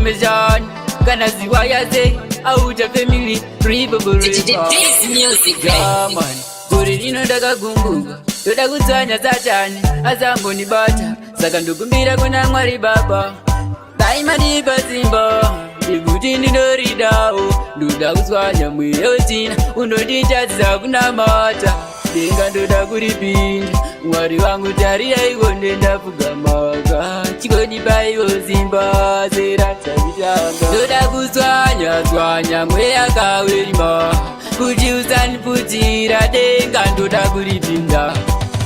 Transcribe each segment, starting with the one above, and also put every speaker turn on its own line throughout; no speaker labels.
kumezana kana ziwa yaze auta family river
music
man kuri rino ndakagunguka ndoda kudzanya Satani azambonibata saka ndokumbira kuna Mwari Baba daimanipa simba ndikuti ndinoridawo ndoda kudzanya mweya wezina unonditadzisa kunamata denga ndoda kuripinda Mwari wangu tarira iko ndendapfugamaka chikonipa iwo simba zeratabitanga ndoda kudzwanya mweya kawerima kuti usaniputira denga ndoda kuripinda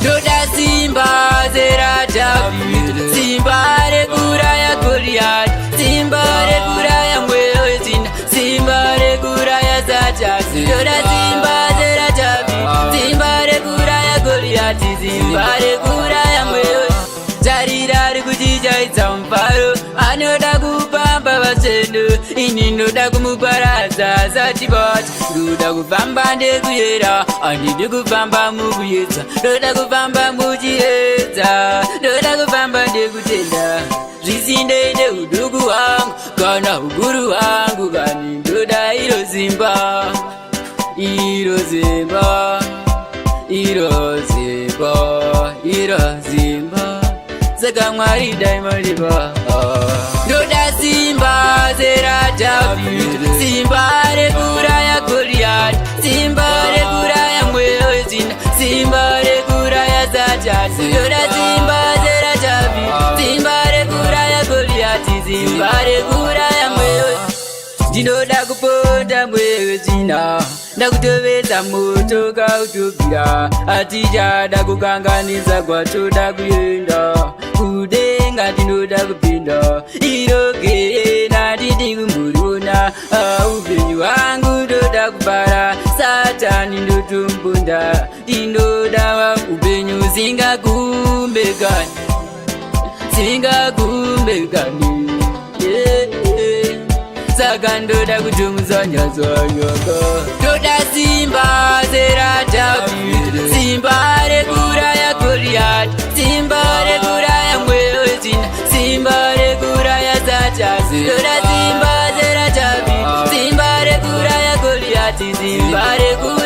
ndoda simba zeratabita simba rekuraya Goliath simba rekuraya mweya wezina simba rekuraya Satani ndoda simba zeratabita simba rekuraya Goliath simba rekuraya mweya tarira rikuchichaidza mufaro anoda kupamba vasendo ini ndoda kumuparadza Satibata ndoda kufamba ndekuyera handidi kufamba mukuyedza ndoda kufamba muchiedza ndoda kufamba ndekutenda zvisinde neuduku hwangu kana ukuru hwangu kani ndoda iro zimba iro zimba iro zimba iro zimba saka Mwari daimariba ndoda simba zeratabita simba rekuraya Goliath simba rekuraya mweya wezina simba rekuraya Satani ndoda simba zeratabita simba rekuraya Goliath simba rekuraya mweya ndinoda kuponda mweya wezina ndakutovedza moto kautobvira hatichada kukanganisa kwatoda kuenda kudenga ndinoda kupinda iroge nandidi kumuriona upenyu hwangu ndoda kubara Satani ndotombunda ndinoda upenyu singakumbekani saka ndoda kutomuzanyazanyaka ndoda simba zeratabita simba rekuraya Goliath simba rekuraya mweya wezina simba rekuraya Satani ndoda simba zeratabita simba rekuraya Goliath simba rekuraya